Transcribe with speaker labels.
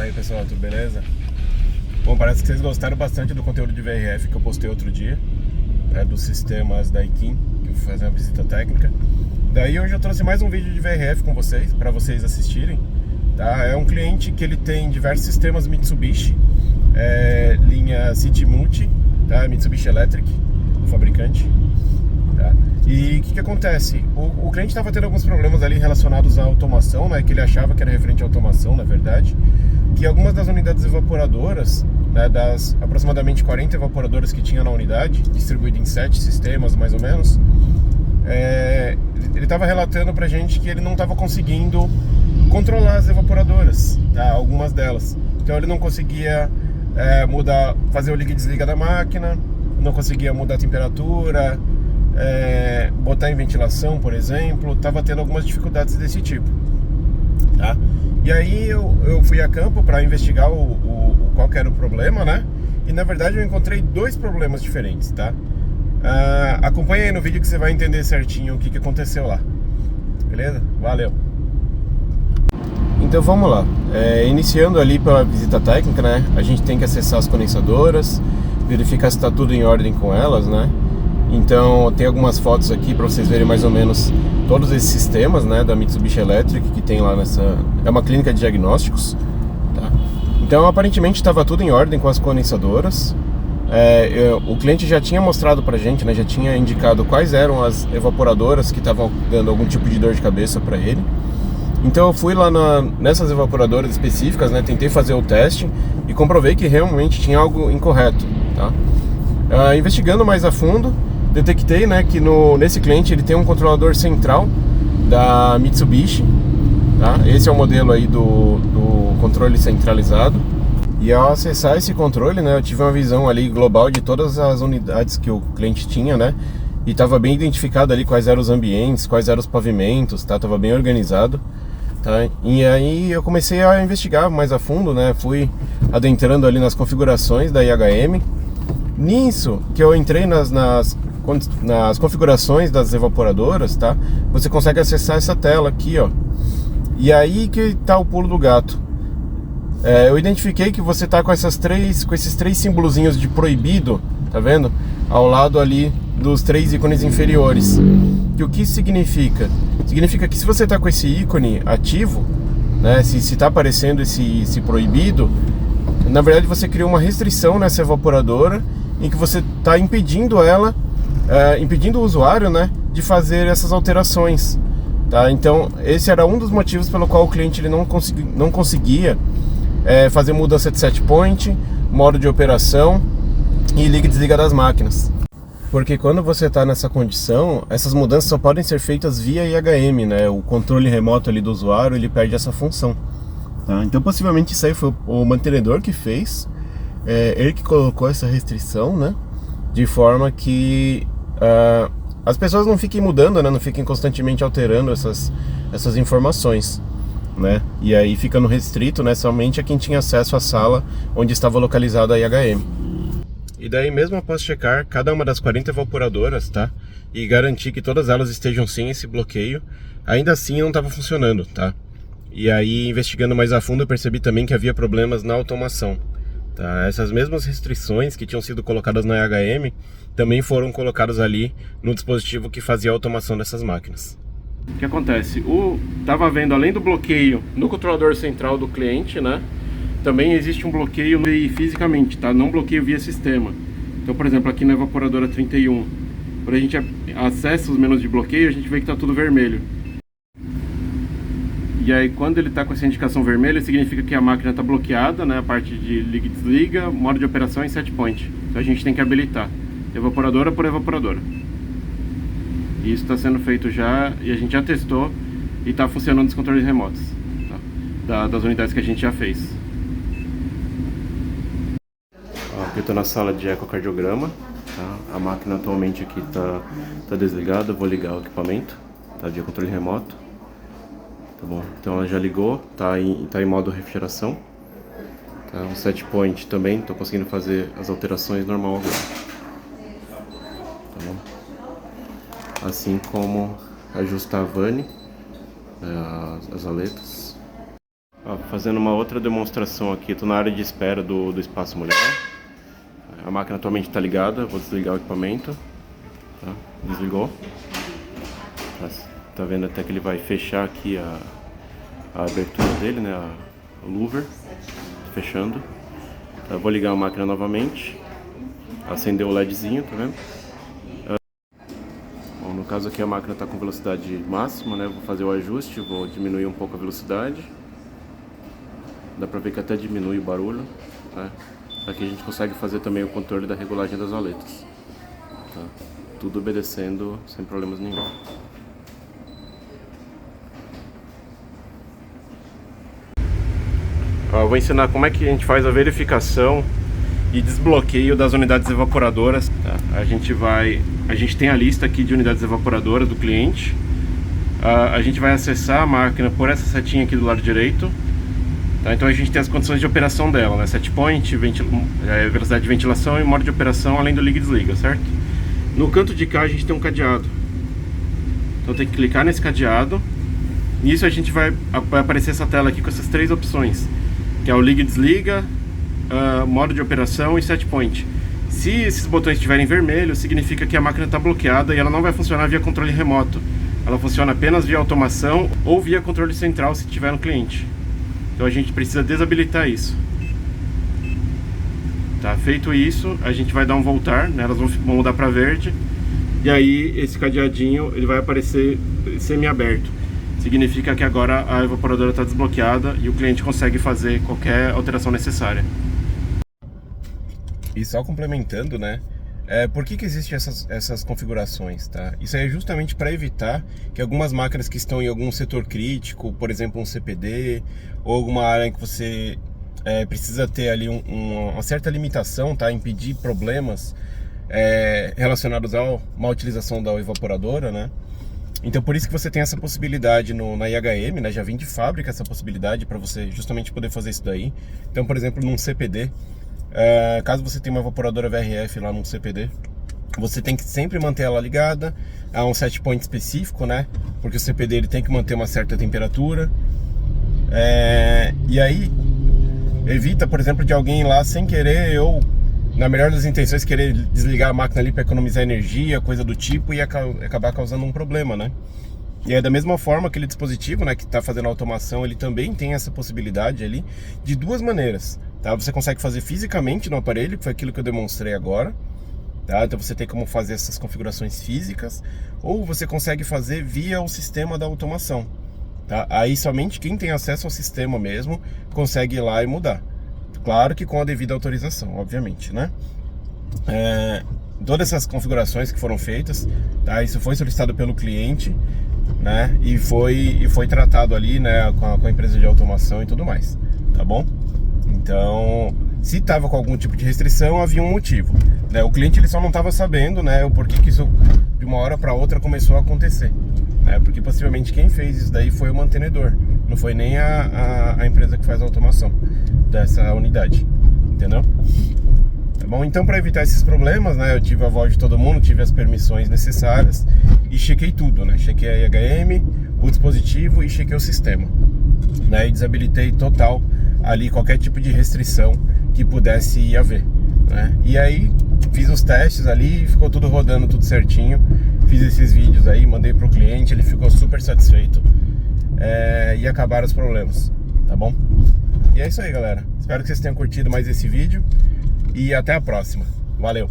Speaker 1: aí pessoal, tudo beleza? Bom, parece que vocês gostaram bastante do conteúdo de VRF que eu postei outro dia, dos sistemas da IKIM, que eu fui fazer uma visita técnica. Daí hoje eu trouxe mais um vídeo de VRF com vocês, para vocês assistirem. Tá? É um cliente que ele tem diversos sistemas Mitsubishi, linha City Multi, tá? Mitsubishi Electric, o fabricante. Tá? E o que acontece? O cliente estava tendo alguns problemas ali relacionados à automação, né, que ele achava que era referente à automação, na verdade, que algumas das unidades evaporadoras, né, das aproximadamente 40 evaporadoras que tinha na unidade, distribuído em 7 sistemas mais ou menos, ele estava relatando pra gente que ele não estava conseguindo controlar as evaporadoras, tá? Algumas delas. Então ele não conseguia fazer o liga e desliga da máquina, não conseguia mudar a temperatura, botar em ventilação, por exemplo. Tava tendo algumas dificuldades desse tipo, tá? E aí eu fui a campo para investigar qual que era o problema, né? E na verdade eu encontrei dois problemas diferentes, tá? Acompanha aí no vídeo que você vai entender certinho o que aconteceu lá. Beleza? Valeu! Então vamos lá. Iniciando ali pela visita técnica, né? A gente tem que acessar as condensadoras, verificar se está tudo em ordem com elas, né? Então tem algumas fotos aqui para vocês verem mais ou menos todos esses sistemas, né, da Mitsubishi Electric que tem lá nessa... É uma clínica de diagnósticos, tá? Então aparentemente estava tudo em ordem com as condensadoras. O cliente já tinha mostrado pra gente, né, já tinha indicado quais eram as evaporadoras que estavam dando algum tipo de dor de cabeça para ele. Então eu fui lá nessas evaporadoras específicas, né, tentei fazer o teste e comprovei que realmente tinha algo incorreto, tá? Investigando mais a fundo, detectei, né, que nesse cliente ele tem um controlador central da Mitsubishi, tá? Esse é o modelo aí do controle centralizado. E ao acessar esse controle, né, eu tive uma visão ali global de todas as unidades que o cliente tinha, né? E estava bem identificado ali quais eram os ambientes, quais eram os pavimentos, tá? Tava bem organizado, tá? E aí eu comecei a investigar mais a fundo, né? Fui adentrando ali nas configurações da IHM. Nisso que eu entrei nas configurações das evaporadoras, tá? Você consegue acessar essa tela aqui, ó. E aí que tá o pulo do gato. Eu identifiquei que você tá com esses três símbolozinhos de proibido, tá vendo? Ao lado ali dos 3 ícones inferiores. E o que isso significa? Significa que se você tá com esse ícone ativo, né? Se tá aparecendo esse proibido, na verdade você criou uma restrição nessa evaporadora em que você está impedindo impedindo o usuário, né, de fazer essas alterações, tá? Então esse era um dos motivos pelo qual o cliente ele não conseguia fazer mudança de set point, modo de operação e liga e desliga das máquinas. Porque quando você está nessa condição, essas mudanças só podem ser feitas via IHM, né? O controle remoto ali do usuário, ele perde essa função, tá? Então possivelmente isso aí foi o mantenedor que fez, ele que colocou essa restrição, né? De forma que as pessoas não fiquem mudando, né? Não fiquem constantemente alterando essas informações, né? E aí ficando restrito, né, somente a quem tinha acesso à sala onde estava localizada a IHM. E daí mesmo após checar cada uma das 40 evaporadoras, tá? E garantir que todas elas estejam sem esse bloqueio, ainda assim não estava funcionando, tá? E aí investigando mais a fundo eu percebi também que havia problemas na automação, tá? Essas mesmas restrições que tinham sido colocadas na IHM também foram colocadas ali no dispositivo que fazia a automação dessas máquinas. O que acontece? Tava vendo, além do bloqueio no controlador central do cliente, né? Também existe um bloqueio fisicamente, tá? Não bloqueio via sistema. Então, por exemplo, aqui na evaporadora 31, quando a gente acessa os menus de bloqueio, a gente vê que tá tudo vermelho. E aí, quando ele tá com essa indicação vermelha, significa que a máquina tá bloqueada, né? A parte de liga e desliga, modo de operação e set point. Então a gente tem que habilitar evaporadora por evaporadora. E isso está sendo feito já, e a gente já testou e está funcionando os controles remotos, tá? Das unidades que a gente já fez. Aqui eu estou na sala de ecocardiograma, tá? A máquina atualmente aqui tá desligada, eu vou ligar o equipamento, tá? De controle remoto, tá bom? Então ela já ligou, tá em modo refrigeração, tá? O set point também, estou conseguindo fazer as alterações normal agora. Tá bom? Assim como ajustar a VANI, as aletas. Ó, fazendo uma outra demonstração aqui, estou na área de espera do Espaço Mulher. A máquina atualmente está ligada, vou desligar o equipamento. Tá? Desligou. Tá vendo até que ele vai fechar aqui a abertura dele, né? O louver. Fechando. Tá, vou ligar a máquina novamente. Acender o LEDzinho, tá vendo? Bom, no caso aqui a máquina está com velocidade máxima, né? Vou fazer o ajuste, vou diminuir um pouco a velocidade. Dá pra ver que até diminui o barulho, né? Aqui a gente consegue fazer também o controle da regulagem das aletas, tá? Tudo obedecendo sem problemas nenhum. Ó, eu vou ensinar como é que a gente faz a verificação e desbloqueio das unidades evaporadoras, tá? A gente tem a lista aqui de unidades evaporadoras do cliente. A gente vai acessar a máquina por essa setinha aqui do lado direito. Tá, então a gente tem as condições de operação dela, né? Set point, velocidade de ventilação e modo de operação, além do liga e desliga, certo? No canto de cá a gente tem um cadeado. Então tem que clicar nesse cadeado. Nisso a gente vai aparecer essa tela aqui com essas três opções, que é o liga e desliga, modo de operação e set point. Se esses botões estiverem vermelhos, significa que a máquina está bloqueada e ela não vai funcionar via controle remoto. Ela funciona apenas via automação ou via controle central se tiver no cliente. Então a gente precisa desabilitar isso. Tá, feito isso, a gente vai dar um voltar, né? Elas vão mudar para verde. E aí esse cadeadinho ele vai aparecer semi-aberto. Significa que agora a evaporadora está desbloqueada e o cliente consegue fazer qualquer alteração necessária. E só complementando, né? Por que existem essas configurações, tá? Isso aí é justamente para evitar que algumas máquinas que estão em algum setor crítico, por exemplo um CPD, ou alguma área em que você precisa ter ali uma certa limitação, tá? Impedir problemas relacionados a má utilização da evaporadora, né? Então por isso que você tem essa possibilidade na IHM, né? Já vem de fábrica essa possibilidade para você justamente poder fazer isso daí. Então, por exemplo, num CPD, caso você tenha uma evaporadora VRF lá no CPD, você tem que sempre manter ela ligada a um set point específico, né? Porque o CPD ele tem que manter uma certa temperatura. E aí evita, por exemplo, de alguém ir lá sem querer ou na melhor das intenções querer desligar a máquina ali para economizar energia, coisa do tipo, e acabar causando um problema, né? E é da mesma forma aquele dispositivo, né, que está fazendo a automação, ele também tem essa possibilidade ali de duas maneiras, tá? Você consegue fazer fisicamente no aparelho, que foi aquilo que eu demonstrei agora, tá? Então você tem como fazer essas configurações físicas, ou você consegue fazer via o sistema da automação, tá? Aí somente quem tem acesso ao sistema mesmo consegue ir lá e mudar. Claro que com a devida autorização, obviamente, né? Todas essas configurações que foram feitas, tá? Isso foi solicitado pelo cliente, né? E foi tratado ali, né, com a empresa de automação e tudo mais, tá bom? Então, se estava com algum tipo de restrição, havia um motivo, né? O cliente ele só não estava sabendo, né, o porquê que isso de uma hora para outra começou a acontecer, né? Porque possivelmente quem fez isso daí foi o mantenedor, não foi nem a empresa que faz a automação dessa unidade, entendeu? Tá bom? Então, para evitar esses problemas, né, eu tive a voz de todo mundo, tive as permissões necessárias e chequei tudo, né? Chequei a IHM, o dispositivo e chequei o sistema, né? E desabilitei total ali qualquer tipo de restrição que pudesse haver, né? E aí fiz os testes ali, ficou tudo rodando, tudo certinho. Fiz esses vídeos aí, mandei pro cliente, ele ficou super satisfeito, e acabaram os problemas, tá bom? E é isso aí, galera. Espero que vocês tenham curtido mais esse vídeo e até a próxima. Valeu!